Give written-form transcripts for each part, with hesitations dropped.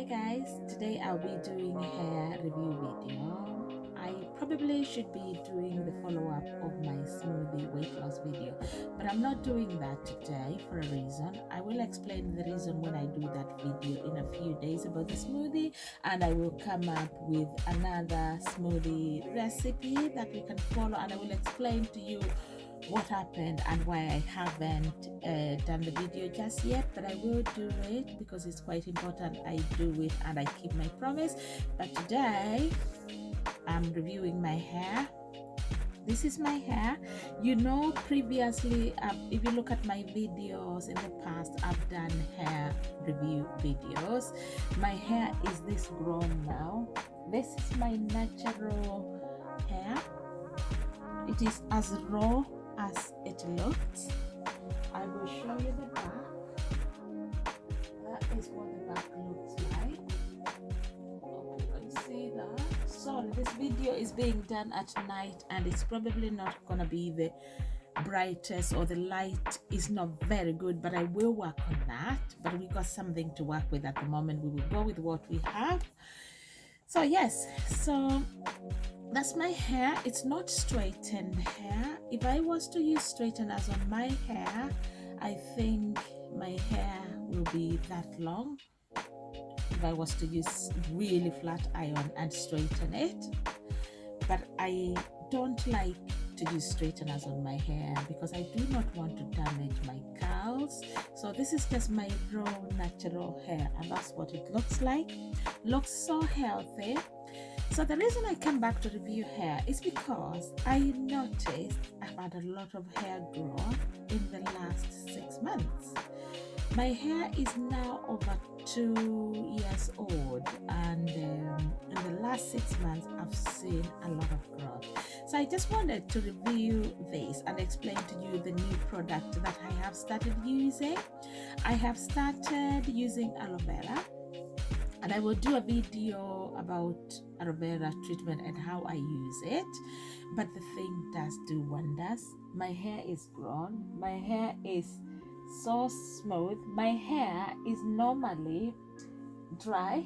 Hi guys, today I'll be doing a hair review video. I probably should be doing the follow-up of my smoothie weight loss video, but I'm not doing that today for a reason. I will explain the reason when I do that video in a few days about the smoothie, and I will come up with another smoothie recipe that we can follow, and I will explain to you what happened and why I haven't done the video just yet, but I will do it because it's quite important. I do it and I keep my promise. But today I'm reviewing my hair. This is my hair. You know, previously, if you look at my videos in the past, I've done hair review videos. My hair is this grown now. This is my natural hair. It is as raw as it looks. I will show you the back. That is what the back looks like. Hope you can see that. Sorry, this video is being done at night and it's probably not gonna be the brightest, or the light is not very good, but I will work on that. But we got something to work with at the moment. We will go with what we have. So yes, so that's my hair. It's not straightened hair. If I was to use straighteners on my hair, I think my hair will be that long. If I was to use really flat iron and straighten it, but I don't like to use straighteners on my hair because I do not want to damage my curls. So this is just my raw natural hair, and that's what it looks like. Looks so healthy. So the reason I come back to review hair is because I noticed I've had a lot of hair growth in the last 6 months. My hair is now over 2 years old, and in the last 6 months I've seen a lot of growth. So I just wanted to review this and explain to you the new product that I have started using. I have started using aloe vera, and I will do a video about aloe vera treatment and how I use it. But the thing does do wonders. My hair is grown. My hair is so smooth. My hair is normally dry,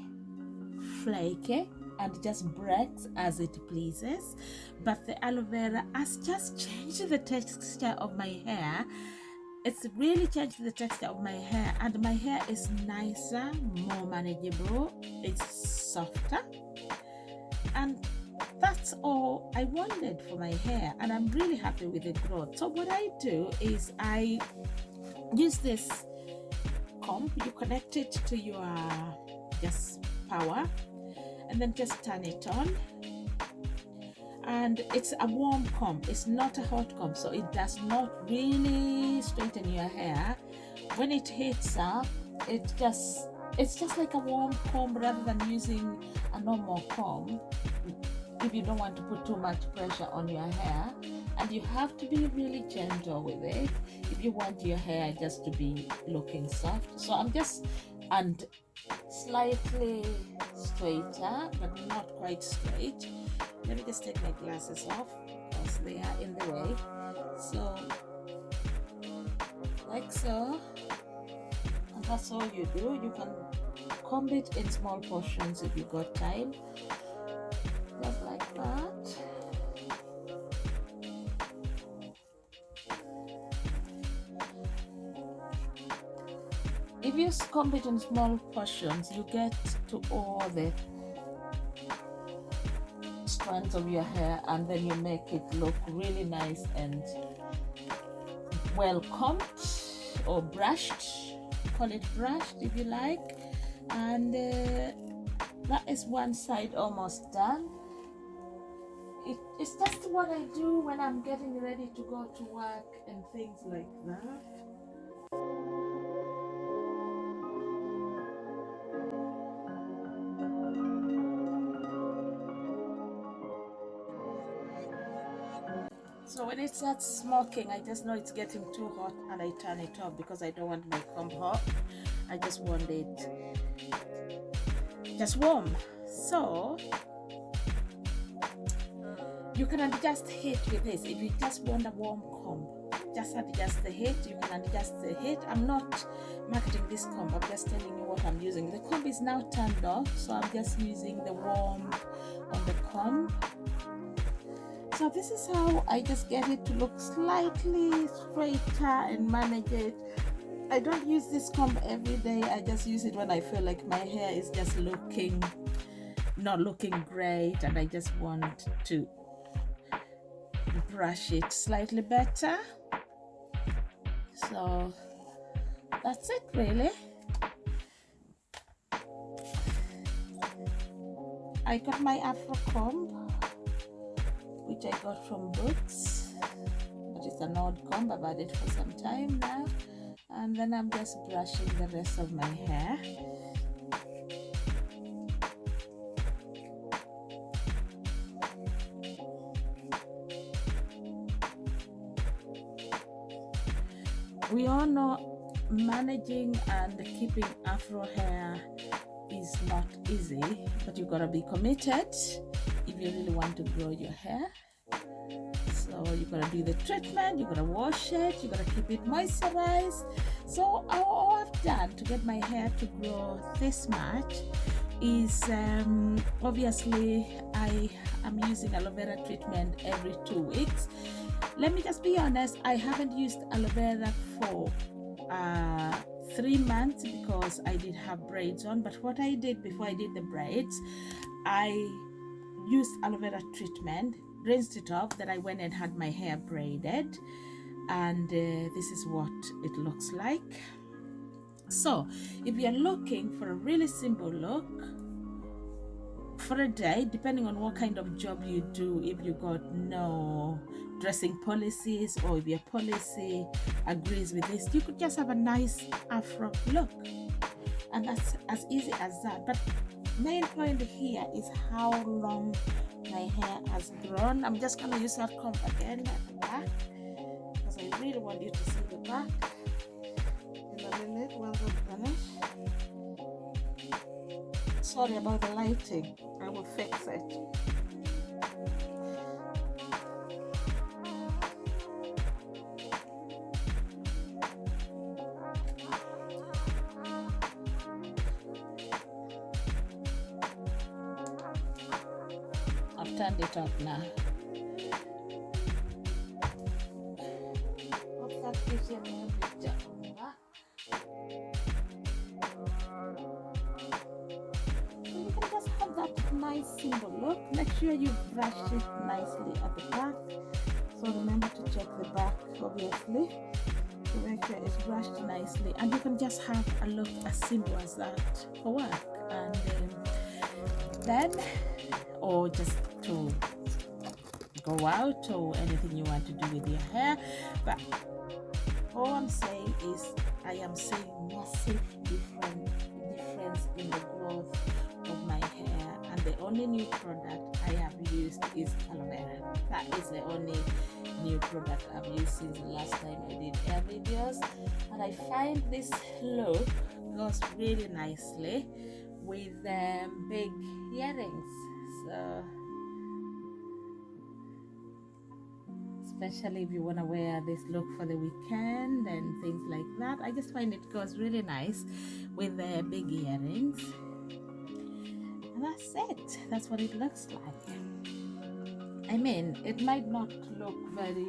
flaky, and just breaks as it pleases. But the aloe vera has just changed the texture of my hair. It's really changed the texture of my hair, and my hair is nicer, more manageable, it's softer, and that's all I wanted for my hair, and I'm really happy with the growth. So what I do is I use this comb. You connect it to your just power and then just turn it on, and it's a warm comb. It's not a hot comb, so it does not really straighten your hair. When it heats up, it's just like a warm comb rather than using a normal comb, if you don't want to put too much pressure on your hair. And you have to be really gentle with it if you want your hair just to be looking soft. So I'm just, and slightly straighter but not quite straight. Let me just take my glasses off because they are in the way. So like so, and that's all you do. You can comb it in small portions if you got time, just like that. If you comb it in small portions, you get to all the strands of your hair, and then you make it look really nice and well combed or brushed. Call it brushed if you like. And that is one side almost done. It's just what I do when I'm getting ready to go to work and things like that. So when it starts smoking, I just know it's getting too hot and I turn it off because I don't want my comb hot. I just want it just warm. So you can adjust heat with this. If you just want a warm comb, just adjust the heat. You can adjust the heat. I'm not marketing this comb, I'm just telling you what I'm using. The comb is now turned off, so I'm just using the warm on the comb. So this is how I just get it to look slightly straighter and manage it. I don't use this comb every day. I just use it when I feel like my hair is just not looking great, and I just want to brush it slightly better. So that's it really. I got my Afro comb, which I got from Boots, but it's an old comb. I've had it for some time now, and then I'm just brushing the rest of my hair. We all know managing and keeping Afro hair is not easy, but you gotta be committed if you really want to grow your hair. So you gotta do the treatment, you gotta wash it, you gotta keep it moisturized. So all I've done to get my hair to grow this much is obviously I am using aloe vera treatment every 2 weeks. Let me just be honest, I haven't used aloe vera for 3 months because I did have braids on. But what I did before I did the braids, I used aloe vera treatment, rinsed it off, then I went and had my hair braided, and this is what it looks like. So if you're looking for a really simple look for a day, depending on what kind of job you do, if you got no dressing policies or if your policy agrees with this, you could just have a nice Afro look, and that's as easy as that. But main point here is how long my hair has grown. I'm just gonna use that comb again at the back because I really want you to see the back in a minute once I'm finished. Sorry about the lighting, I will fix it. I've turned it off now. Hope that gives you a little picture. You can just have that nice simple look. Make sure you brush it nicely at the back. So remember to check the back, obviously, to make sure it's brushed nicely. And you can just have a look as simple as that for work. And then, or just to go out or anything you want to do with your hair. But all I'm saying is I am seeing massive difference in the growth of my hair, and the only new product I have used is aloe vera. That is the only new product I've used since the last time I did hair videos, and I find this look goes really nicely with big earrings. So especially if you want to wear this look for the weekend and things like that, I just find it goes really nice with the big earrings. And that's it. That's what it looks like. I mean, it might not look very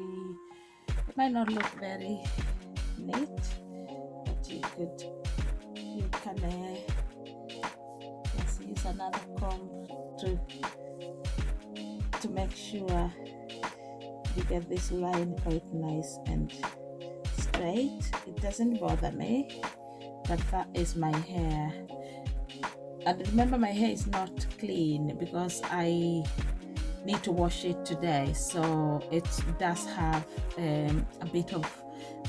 neat, but you can just use another comb to make sure you get this line quite nice and straight. It doesn't bother me, but that is my hair. And remember, my hair is not clean because I need to wash it today, so it does have a bit of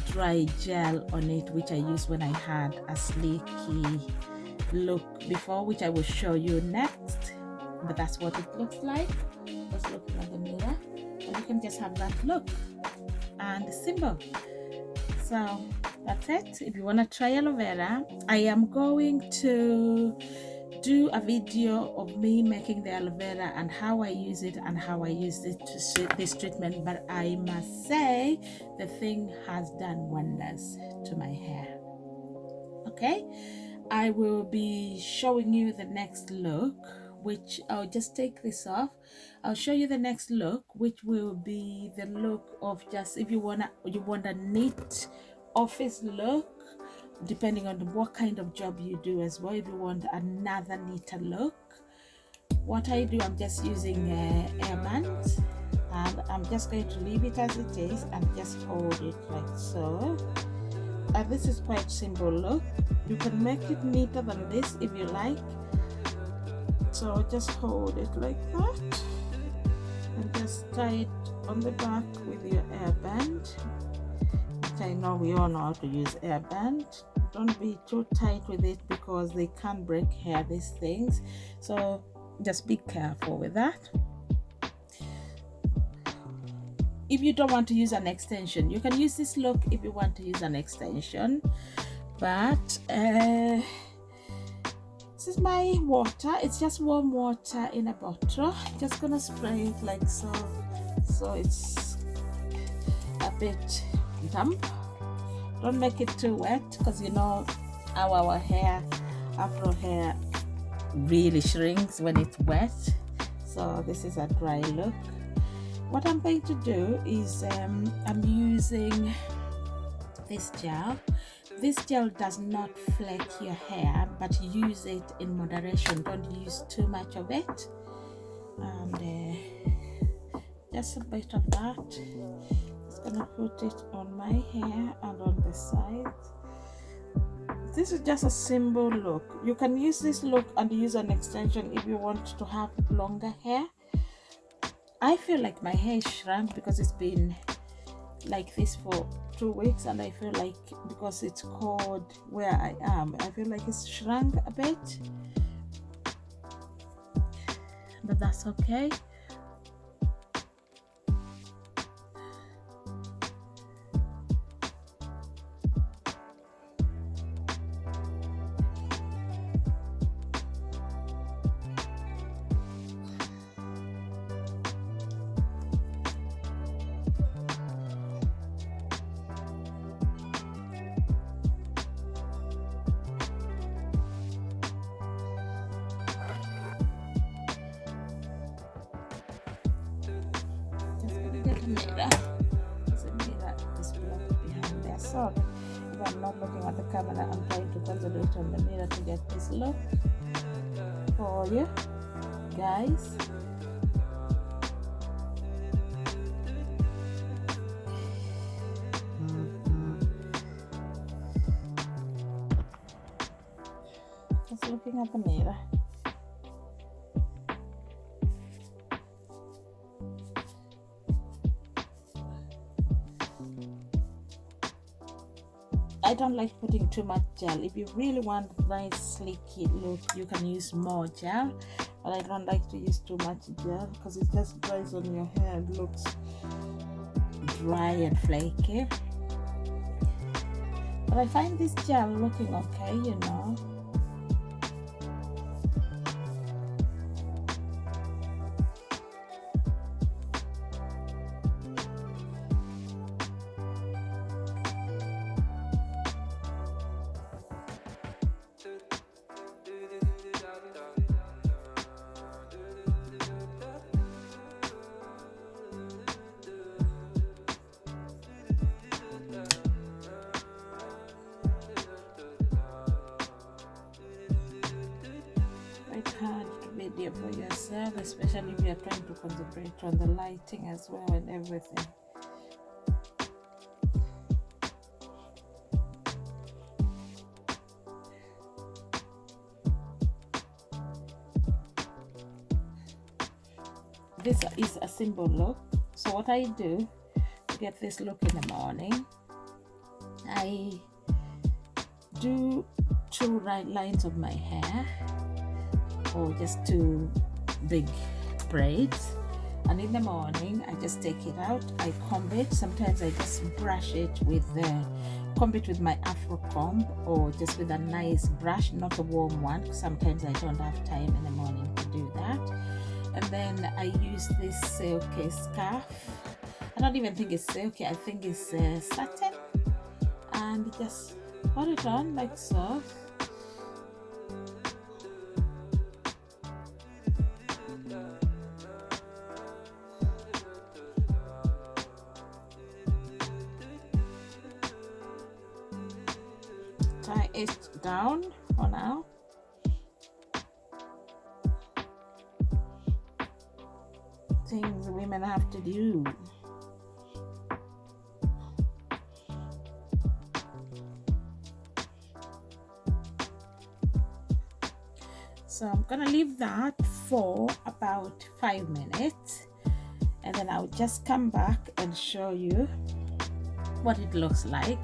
dry gel on it, which I used when I had a sleeky look before, which I will show you next. But that's what it looks like. Just looking at the mirror, and you can just have that look and simple. So that's it. If you want to try aloe vera, I am going to do a video of me making the aloe vera and how I use it and how I use it to suit this treatment, but I must say the thing has done wonders to my hair. Okay, I will be showing you the next look, which I'll just take this off. I'll show you the next look, which will be the look of just if you want a neat office look, depending on what kind of job you do as well. If you want another neater look, what I do, I'm just using air bands, and I'm just going to leave it as it is and just hold it like so. And this is quite simple look. You can make it neater than this if you like. So just hold it like that and just tie it on the back with your air band, which I know we all know how to use air band. Don't be too tight with it because they can break hair, these things, so just be careful with that. If you don't want to use an extension, you can use this look if you want to use an extension, but this is my water. It's just warm water in a bottle. Just gonna spray it like so, so it's a bit damp. Don't make it too wet because you know how our hair, afro hair, really shrinks when it's wet. So this is a dry look. What I'm going to do is I'm using this gel. This gel does not fleck your hair, but use it in moderation. Don't use too much of it. And just a bit of that. Just gonna put it on my hair and on the sides. This is just a simple look. You can use this look and use an extension if you want to have longer hair. I feel like my hair shrunk because it's been like this for 2 weeks, and I feel like because it's cold where I am, I feel like it's shrunk a bit, but that's okay. Mirror. There's a mirror just behind there. So if I'm not looking at the camera, I'm trying to concentrate on the mirror to get this look for you guys. Just looking at the mirror. I don't like putting too much gel. If you really want a nice sleeky look, you can use more gel, but I don't like to use too much gel because it just dries on your hair and looks dry and flaky. But I find this gel looking okay, you know. Hard video for yourself, especially if you're trying to concentrate on the lighting as well and everything. This is a simple look. So what I do to get this look in the morning, I do 2 right lines of my hair, or just 2 big braids, and in the morning I just take it out, I comb it. Sometimes I just brush it with comb it with my afro comb, or just with a nice brush, not a warm one, because sometimes I don't have time in the morning to do that. And then I use this silky scarf. I don't even think it's silky, I think it's satin, and just put it on like so. Tie it down for now. Things women have to do. So I'm gonna leave that for about 5 minutes, and then I'll just come back and show you what it looks like.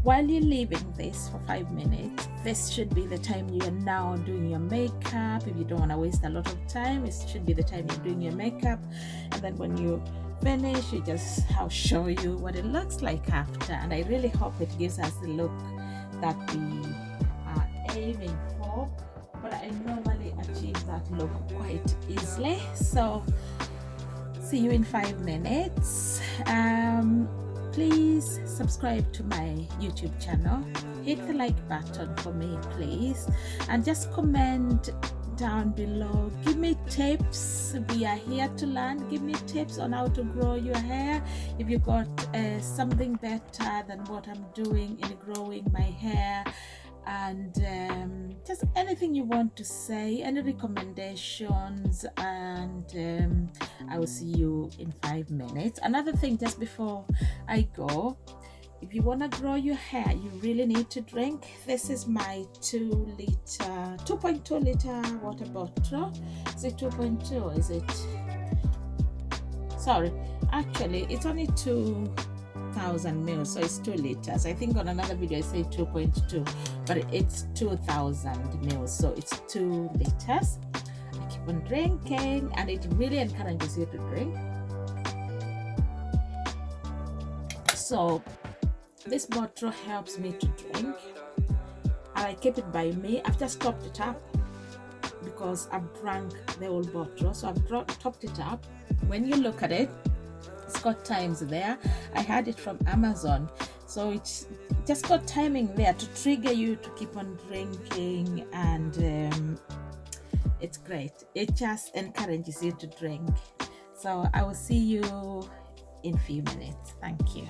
While you're leaving this for 5 minutes, this should be the time you are now doing your makeup. If you don't want to waste a lot of time, it should be the time you're doing your makeup. And then when you finish, I'll show you what it looks like after. And I really hope it gives us the look that we are aiming for. But I normally achieve that look quite easily. So see you in 5 minutes. Please subscribe to my YouTube channel, hit the like button for me please, and just comment down below. Give me tips, we are here to learn. Give me tips on how to grow your hair. If you got something better than what I'm doing in growing my hair, and just anything you want to say, any recommendations, and I will see you in 5 minutes. Another thing just before I go, if you want to grow your hair, you really need to drink. This is my 2.2 liter water bottle. Is it 2.2? Is it? Sorry, actually it's only 2,000 mils, so it's 2 liters. I think on another video I say 2.2, but it's 2,000 mils, so it's 2 liters. I keep on drinking, and it really encourages you to drink. So this bottle helps me to drink, and I keep it by me. I've just topped it up because I've drank the whole bottle, so I've topped it up. When you look at it, it's got times there. I had it from Amazon, so it's just got timing there to trigger you to keep on drinking, and it's great. It just encourages you to drink. So I will see you in a few minutes. Thank you.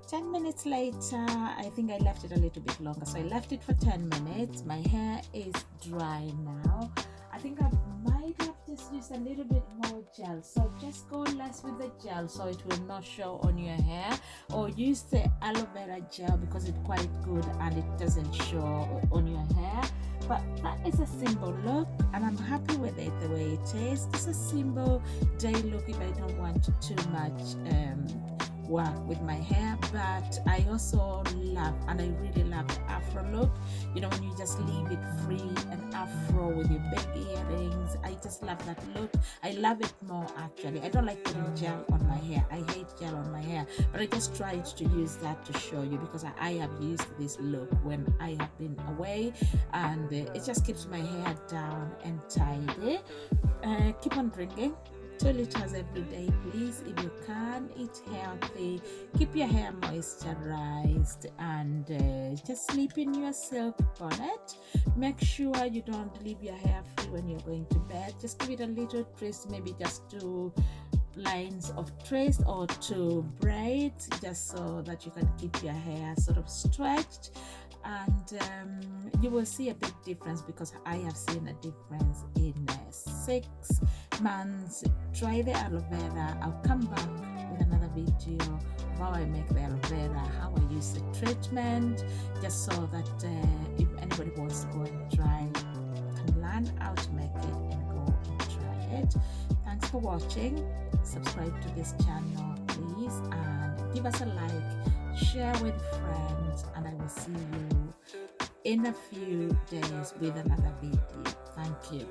10 minutes later, I think I left it a little bit longer, so I left it for 10 minutes. My hair is dry now. I think I might have just used a little bit more gel, so just go less with the gel so it will not show on your hair, or use the aloe vera gel because it's quite good and it doesn't show on your hair. But that is a simple look, and I'm happy with it the way it is. It's a simple day look if I don't want too much work with my hair. But I also love, and I really love, the afro look. You know, when you just leave it free and afro with your big earrings. I just love that look. I love it more actually. I don't like putting gel on my hair. I hate gel on my hair, but I just tried to use that to show you because I have used this look when I have been away, and it just keeps my hair down and tidy. Keep on drinking. 2 liters every day, please, if you can. Eat healthy, keep your hair moisturized, and just sleep in your silk bonnet. Make sure you don't leave your hair free when you're going to bed. Just give it a little twist, maybe just 2 lines of twist or 2 braids, just so that you can keep your hair sort of stretched, and you will see a big difference, because I have seen a difference in 6 months. Try the aloe vera. I'll come back with another video of how I make the aloe vera, how I use the treatment, just so that if anybody wants to go and try, can learn how to make it and go and try it. Thanks for watching. Subscribe to this channel please, and give us a like, share with friends, and I will see you in a few days with another video. Thank you.